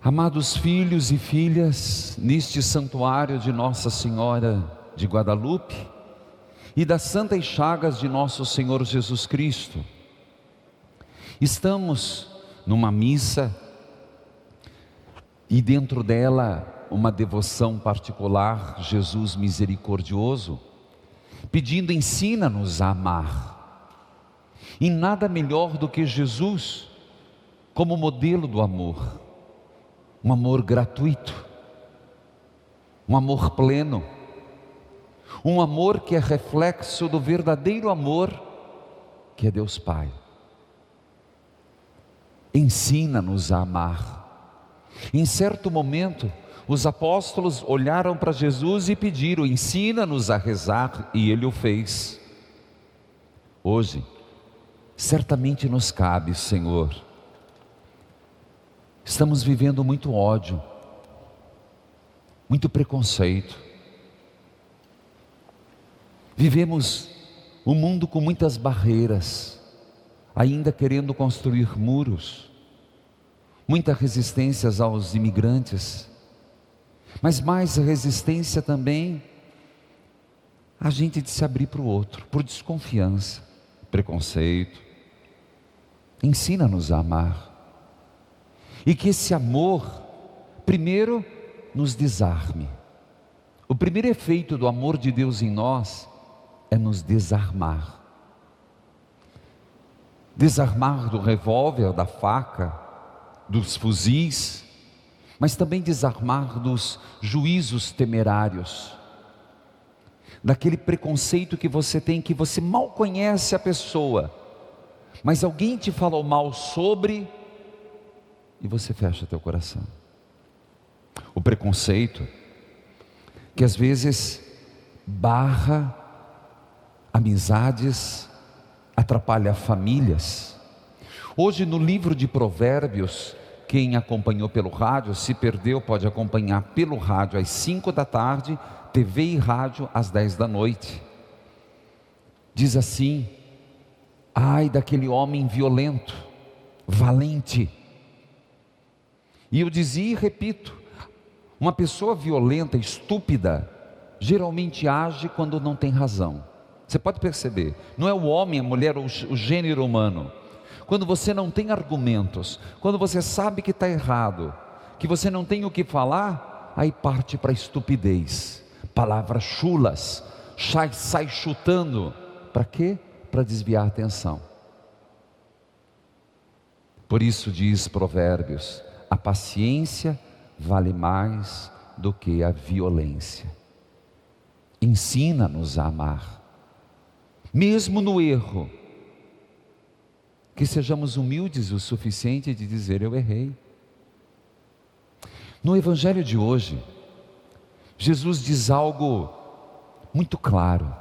Amados filhos e filhas, neste santuário de Nossa Senhora de Guadalupe e das santas chagas de nosso Senhor Jesus Cristo, estamos numa missa e dentro dela uma devoção particular, Jesus misericordioso, pedindo: ensina-nos a amar. E nada melhor do que Jesus como modelo do amor. Um amor gratuito, um amor pleno, um amor que é reflexo do verdadeiro amor que é Deus Pai. Ensina-nos a amar. Em certo momento, os apóstolos olharam para Jesus e pediram: ensina-nos a rezar, e Ele o fez. Hoje, certamente nos cabe, Senhor. Estamos vivendo muito ódio, muito preconceito. Vivemos um mundo com muitas barreiras, ainda querendo construir muros, muita resistência aos imigrantes, mas mais resistência também a gente de se abrir para o outro, por desconfiança, preconceito. Ensina-nos a amar. E que esse amor, primeiro, nos desarme. O primeiro efeito do amor de Deus em nós é nos desarmar. Desarmar do revólver, da faca, dos fuzis, mas também desarmar dos juízos temerários, daquele preconceito que você tem, que você mal conhece a pessoa, mas alguém te falou mal sobre, e você fecha teu coração. O preconceito, que às vezes barra amizades, atrapalha famílias. Hoje no livro de Provérbios, quem acompanhou pelo rádio, se perdeu, pode acompanhar pelo rádio às 5 da tarde, TV e rádio às 10 da noite. Diz assim: ai daquele homem violento, valente. E eu dizia e repito, uma pessoa violenta, estúpida, geralmente age quando não tem razão. Você pode perceber, não é o homem, a mulher, o gênero humano. Quando você não tem argumentos, quando você sabe que está errado, que você não tem o que falar, aí parte para a estupidez, palavras chulas, sai chutando. Para quê? Para desviar a atenção. Por isso diz Provérbios: a paciência vale mais do que a violência. Ensina-nos a amar, mesmo no erro, que sejamos humildes o suficiente de dizer: eu errei. No Evangelho de hoje, Jesus diz algo muito claro: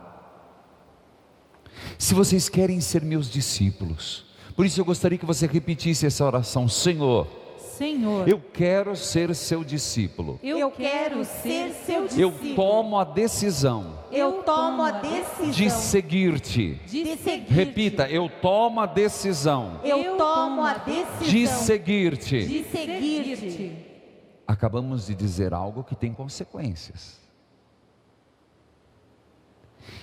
se vocês querem ser meus discípulos, por isso eu gostaria que você repetisse essa oração: Senhor, eu quero ser seu discípulo. Eu quero ser seu discípulo. Eu tomo a decisão. De seguir-te. Repita: eu tomo a decisão. De seguir-te. Acabamos de dizer algo que tem consequências.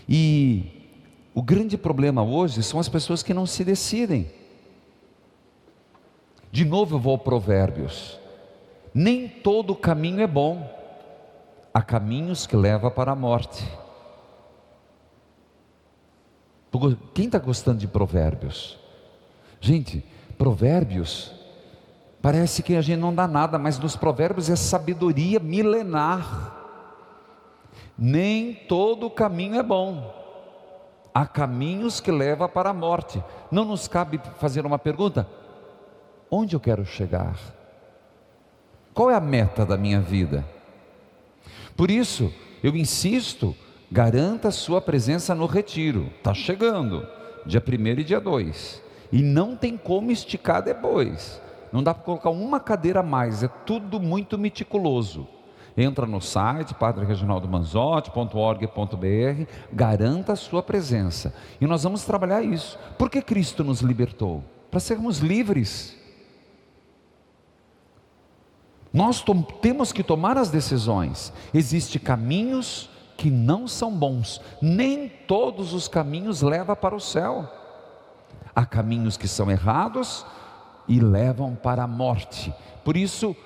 E o grande problema hoje são as pessoas que não se decidem. De novo eu vou ao Provérbios: nem todo caminho é bom, há caminhos que levam para a morte. Quem está gostando de Provérbios? Gente, Provérbios, parece que a gente não dá nada, mas nos Provérbios é sabedoria milenar. Nem todo caminho é bom, há caminhos que levam para a morte. Não nos cabe fazer uma pergunta: onde eu quero chegar? Qual é a meta da minha vida? Por isso, eu insisto, garanta a sua presença no retiro. Está chegando, dia 1º e dia 2. E não tem como esticar depois. Não dá para colocar uma cadeira a mais, é tudo muito meticuloso. Entra no site padrereginaldomanzotti.org.br, garanta a sua presença. E nós vamos trabalhar isso. Por que Cristo nos libertou? Para sermos livres. Nós temos que tomar as decisões. Existem caminhos que não são bons, nem todos os caminhos levam para o céu. Há caminhos que são errados e levam para a morte. Por isso,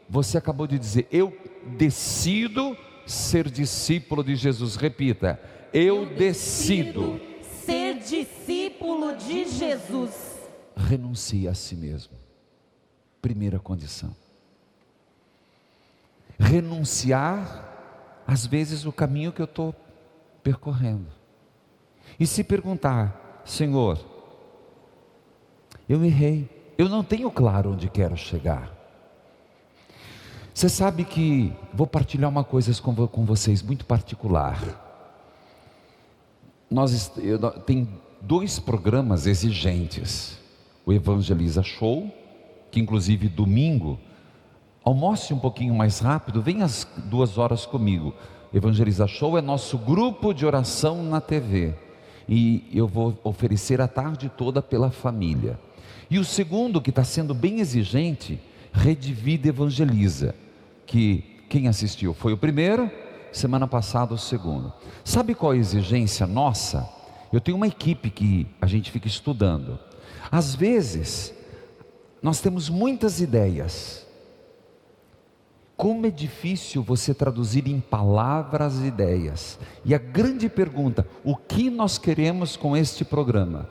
você acabou de dizer: eu decido ser discípulo de Jesus. Repita: eu decido ser discípulo de Jesus. Renuncie a si mesmo. Primeira condição. Renunciar, às vezes, o caminho que eu estou percorrendo. E se perguntar: Senhor, eu errei, eu não tenho claro onde quero chegar. Você sabe que, vou partilhar uma coisa com vocês muito particular. Tem 2 programas exigentes. O Evangeliza Show, que inclusive domingo, almoce um pouquinho mais rápido, vem às 2 horas comigo. Evangeliza Show é nosso grupo de oração na TV. E eu vou oferecer a tarde toda pela família. E o segundo, que está sendo bem exigente, Rede Vida Evangeliza, que quem assistiu foi o primeiro, semana passada o segundo. Sabe qual é a exigência nossa? Eu tenho uma equipe que a gente fica estudando. Às vezes, nós temos muitas ideias. Como é difícil você traduzir em palavras ideias. E a grande pergunta: o que nós queremos com este programa?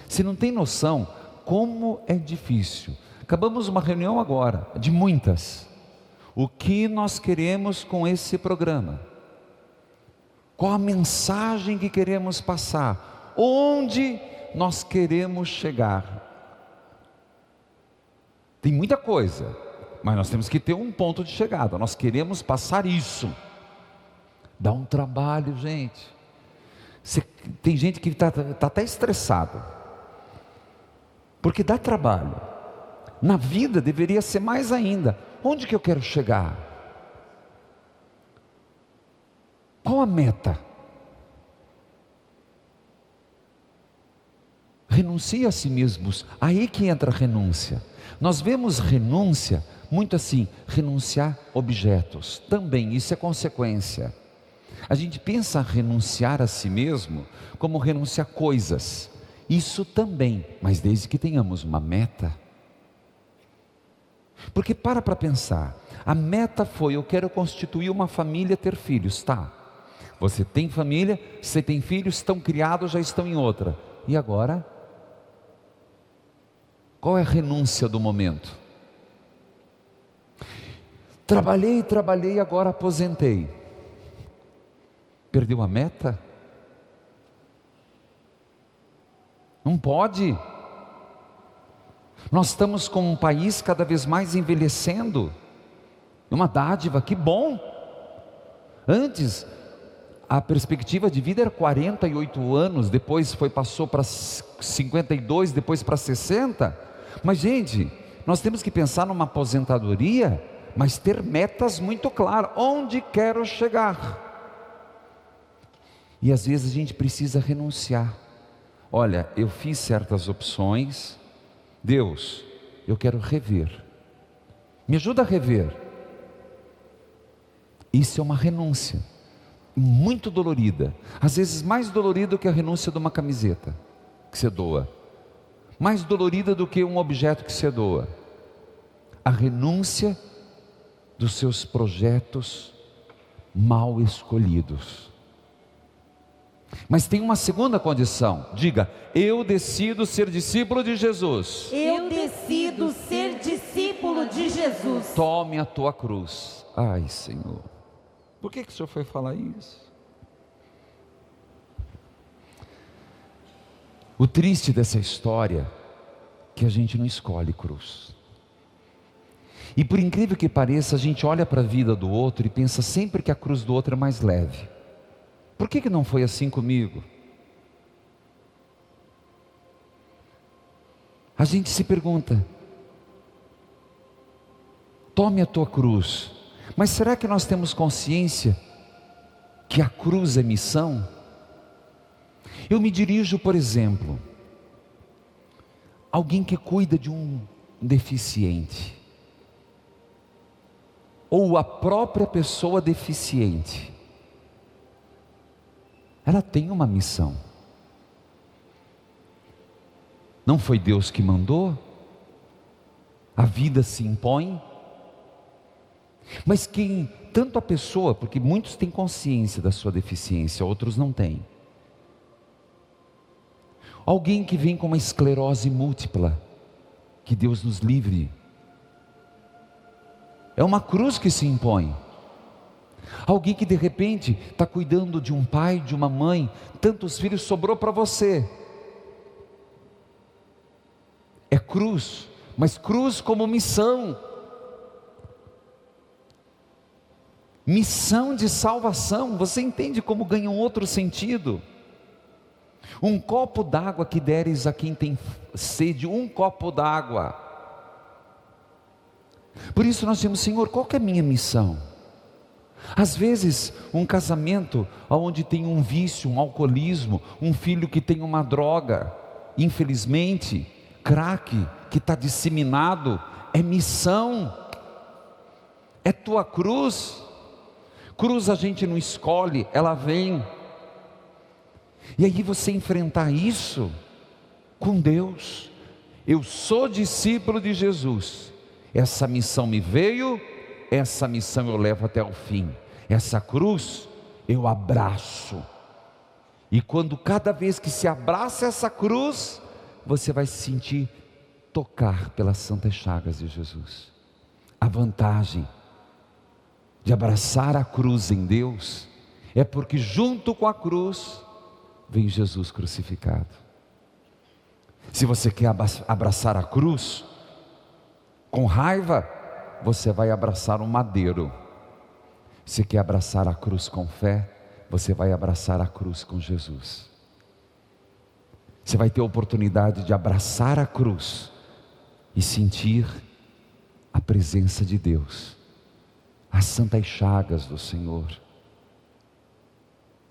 Você não tem noção como é difícil. Acabamos uma reunião agora, de muitas. O que nós queremos com esse programa? Qual a mensagem que queremos passar? Onde nós queremos chegar? Tem muita coisa, mas nós temos que ter um ponto de chegada. Nós queremos passar isso. Dá um trabalho, gente. Tem gente que está até estressado, porque dá trabalho. Na vida deveria ser mais ainda. Onde que eu quero chegar? Qual a meta? Renuncie a si mesmos. Aí que entra a renúncia. Nós vemos renúncia muito assim: renunciar objetos. Também isso é consequência. A gente pensa renunciar a si mesmo como renunciar coisas. Isso também, mas desde que tenhamos uma meta. Porque para pensar, a meta foi: eu quero constituir uma família, ter filhos, tá? Você tem família, você tem filhos, estão criados, já estão em outra. E agora? Qual é a renúncia do momento? Trabalhei, agora aposentei. Perdeu a meta? Não pode. Nós estamos com um país cada vez mais envelhecendo. Uma dádiva, que bom. Antes, a perspectiva de vida era 48 anos, depois passou para 52, depois para 60. Mas gente, nós temos que pensar numa aposentadoria, mas ter metas muito claras. Onde quero chegar? E às vezes a gente precisa renunciar. Olha, eu fiz certas opções. Deus, eu quero rever. Me ajuda a rever. Isso é uma renúncia muito dolorida. Às vezes mais dolorida que a renúncia de uma camiseta que você doa. Mais dolorida do que um objeto que você doa. A renúncia dos seus projetos mal escolhidos. Mas tem uma segunda condição. Diga: eu decido ser discípulo de Jesus. Eu decido ser discípulo de Jesus. Tome a tua cruz. Ai, Senhor, por que o Senhor foi falar isso? O triste dessa história é que a gente não escolhe cruz. E por incrível que pareça, a gente olha para a vida do outro e pensa sempre que a cruz do outro é mais leve. Por que não foi assim comigo? A gente se pergunta: tome a tua cruz. Mas será que nós temos consciência que a cruz é missão? Eu me dirijo, por exemplo, a alguém que cuida de um deficiente. ou a própria pessoa deficiente, ela tem uma missão. Não foi Deus que mandou? A vida se impõe. Mas quem, tanto a pessoa, porque muitos têm consciência da sua deficiência, outros não têm. Alguém que vem com uma esclerose múltipla, que Deus nos livre. É uma cruz que se impõe. Alguém que de repente está cuidando de um pai, de uma mãe, tantos filhos, sobrou para você. É cruz, mas cruz como missão. Missão de salvação, você entende como ganha um outro sentido? Um copo d'água que deres a quem tem sede, um copo d'água. Por isso nós dizemos: Senhor, qual que é a minha missão? Às vezes um casamento onde tem um vício, um alcoolismo, um filho que tem uma droga, infelizmente, crack, que está disseminado, é missão, é tua cruz. Cruz a gente não escolhe, ela vem. E aí você enfrentar isso com Deus. Eu sou discípulo de Jesus, essa missão me veio, essa missão eu levo até o fim, essa cruz eu abraço. E quando cada vez que se abraça essa cruz, você vai se sentir tocar pelas santas chagas de Jesus. A vantagem de abraçar a cruz em Deus é porque junto com a cruz vem Jesus crucificado. Se você quer abraçar a cruz com raiva, você vai abraçar um madeiro. Se quer abraçar a cruz com fé, você vai abraçar a cruz com Jesus. Você vai ter a oportunidade de abraçar a cruz e sentir a presença de Deus, as santas chagas do Senhor,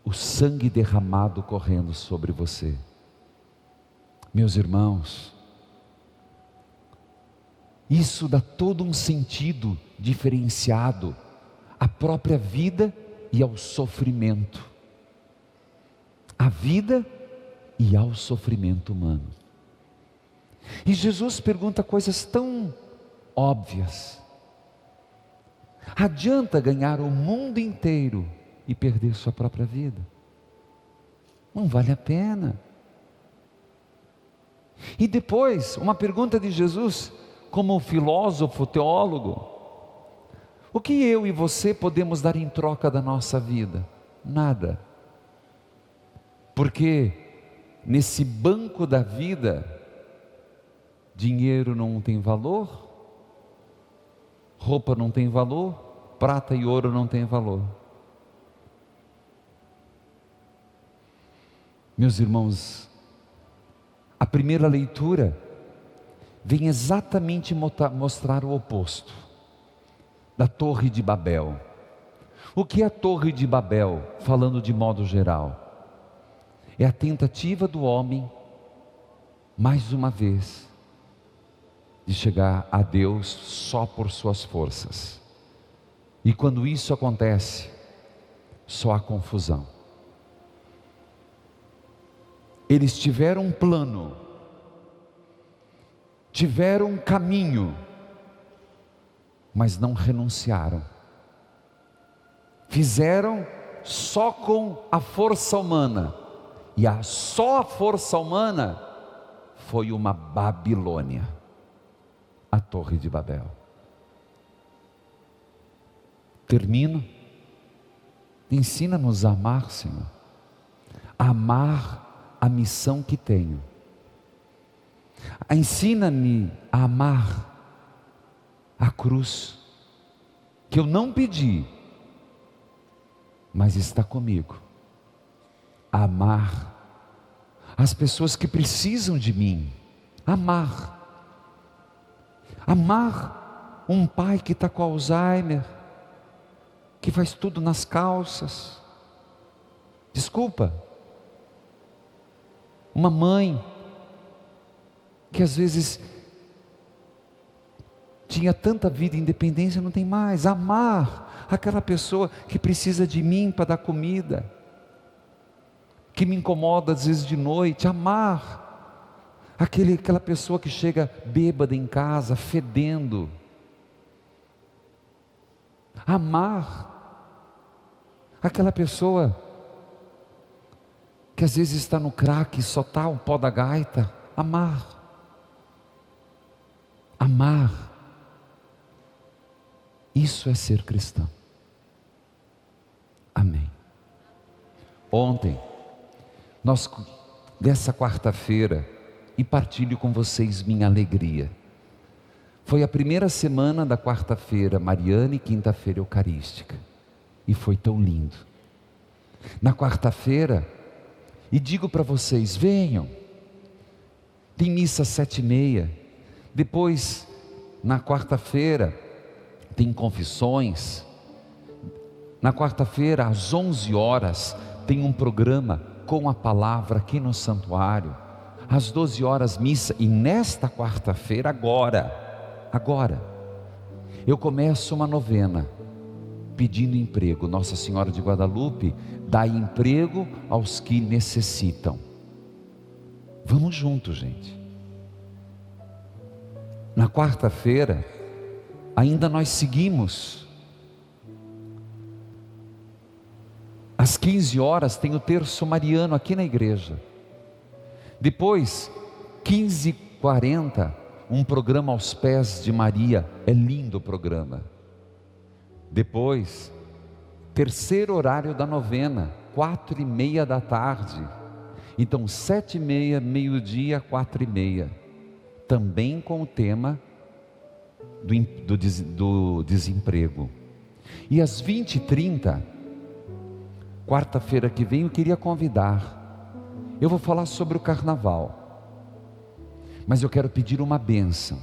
o sangue derramado correndo sobre você. Meus irmãos, isso dá todo um sentido diferenciado à própria vida e ao sofrimento. À vida e ao sofrimento humano. E Jesus pergunta coisas tão óbvias. Adianta ganhar o mundo inteiro e perder sua própria vida? Não vale a pena. E depois, uma pergunta de Jesus, como filósofo, teólogo: o que eu e você podemos dar em troca da nossa vida? Nada. Porque nesse banco da vida, dinheiro não tem valor, roupa não tem valor, prata e ouro não tem valor. Meus irmãos, a primeira leitura vem exatamente mostrar o oposto da Torre de Babel. O que é a Torre de Babel, falando de modo geral? É a tentativa do homem, mais uma vez, de chegar a Deus só por suas forças. E quando isso acontece, só há confusão. Eles tiveram um plano, tiveram um caminho, mas não renunciaram. Fizeram só com a força humana, e só a força humana foi uma Babilônia, a Torre de Babel. Termino. Ensina-nos a amar, Senhor, a amar a missão que tenho. Ensina-me a amar a cruz, que eu não pedi, mas está comigo. A amar as pessoas que precisam de mim. Amar um pai que está com Alzheimer, que faz tudo nas calças. Desculpa. Uma mãe que às vezes tinha tanta vida e independência, não tem mais. Amar aquela pessoa que precisa de mim para dar comida, que me incomoda às vezes de noite. Amar aquela pessoa que chega bêbada em casa, fedendo. Amar aquela pessoa que às vezes está no crack e só está o pó da gaita. Amar. Isso é ser cristão. Amém. Ontem, dessa quarta-feira, e partilho com vocês minha alegria. Foi a primeira semana da quarta-feira mariana e quinta-feira eucarística. E foi tão lindo. Na quarta-feira, e digo para vocês, venham. Tem missa às 7h30. Depois, na quarta-feira, tem confissões. Na quarta-feira, às 11 horas, tem um programa com a palavra aqui no santuário. Às 12 horas, missa. E nesta quarta-feira, agora, eu começo uma novena, pedindo emprego. Nossa Senhora de Guadalupe, dá emprego aos que necessitam. Vamos juntos, gente. Na quarta-feira, ainda nós seguimos. Às 15 horas tem o terço mariano aqui na igreja. Depois, 15h40, um programa aos pés de Maria. É lindo o programa. Depois, terceiro horário da novena, 4h30 da tarde. Então 7h30, meio-dia, 4h30. Também com o tema do desemprego. E às 20h30, quarta-feira que vem, eu queria convidar. Eu vou falar sobre o carnaval, mas eu quero pedir uma bênção.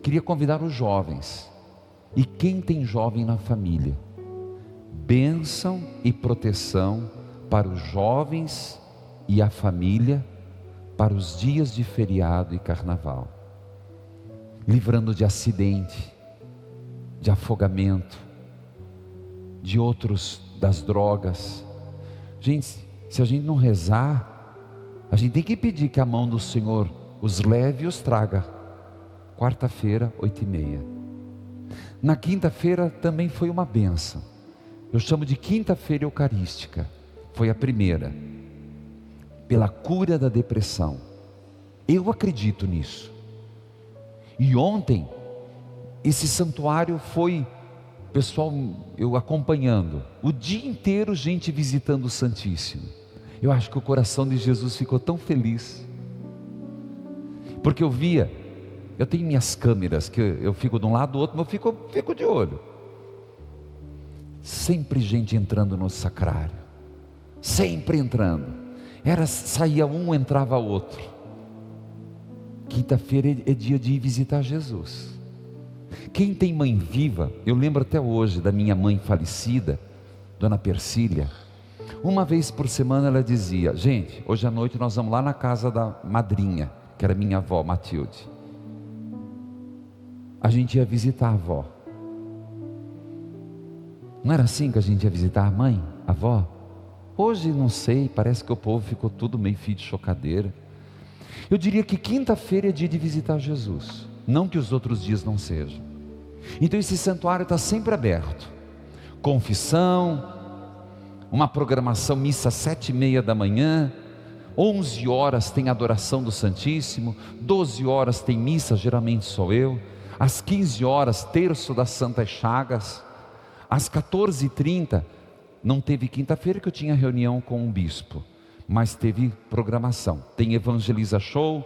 Queria convidar os jovens. E quem tem jovem na família? Bênção e proteção para os jovens e a família, para os dias de feriado e carnaval, livrando de acidente, de afogamento, de outros, das drogas. Gente, se a gente não rezar, a gente tem que pedir que a mão do Senhor os leve e os traga. Quarta-feira, 8h30. Na quinta-feira também foi uma bênção. Eu chamo de quinta-feira eucarística. Foi a primeira, pela cura da depressão. Eu acredito nisso. E ontem, esse santuário foi, pessoal, eu acompanhando, o dia inteiro gente visitando o Santíssimo. Eu acho que o coração de Jesus ficou tão feliz, porque eu via, eu tenho minhas câmeras, que eu fico de um lado do outro, mas eu fico de olho. Sempre gente entrando no sacrário, sempre entrando. Saía um, entrava outro. Quinta-feira é dia de ir visitar Jesus. Quem tem mãe viva, eu lembro até hoje da minha mãe falecida, Dona Persília. Uma vez por semana ela dizia: gente, hoje à noite nós vamos lá na casa da madrinha, que era minha avó Matilde. A gente ia visitar a avó. Não era assim que a gente ia visitar a mãe, a avó? Hoje não sei, parece que o povo ficou tudo meio filho de chocadeira. Eu diria que quinta-feira é dia de visitar Jesus, não que os outros dias não sejam. Então esse santuário está sempre aberto. Confissão, uma programação, missa às 7h30 da manhã, 11 horas tem adoração do Santíssimo, 12 horas tem missa, geralmente sou eu, às 15 horas terço das Santas Chagas, às 14h30, não teve quinta-feira que eu tinha reunião com um bispo, mas teve programação, tem Evangeliza Show.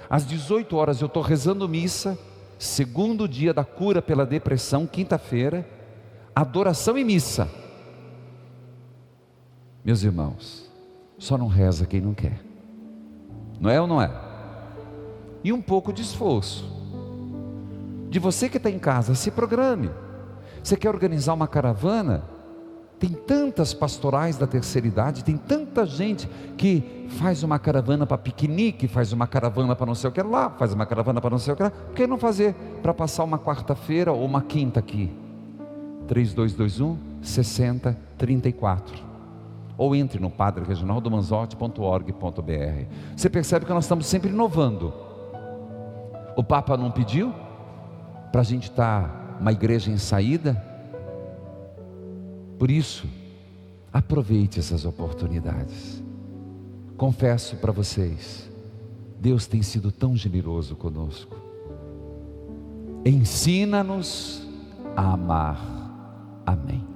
Às 18 horas eu estou rezando missa, segundo dia da cura pela depressão, quinta-feira, adoração e missa. Meus irmãos, só não reza quem não quer, não é ou não é? E um pouco de esforço, de você que está em casa, se programe. Você quer organizar uma caravana? Tem tantas pastorais da terceira idade, tem tanta gente que faz uma caravana para piquenique, faz uma caravana para não sei o que lá, faz uma caravana para não sei o que lá. Por que não fazer para passar uma quarta-feira ou uma quinta aqui? 3221-6034. Ou entre no padrereginaldomanzotti.org.br. Você percebe que nós estamos sempre inovando. O Papa não pediu para a gente estar uma igreja em saída? Por isso, aproveite essas oportunidades. Confesso para vocês, Deus tem sido tão generoso conosco. Ensina-nos a amar. Amém.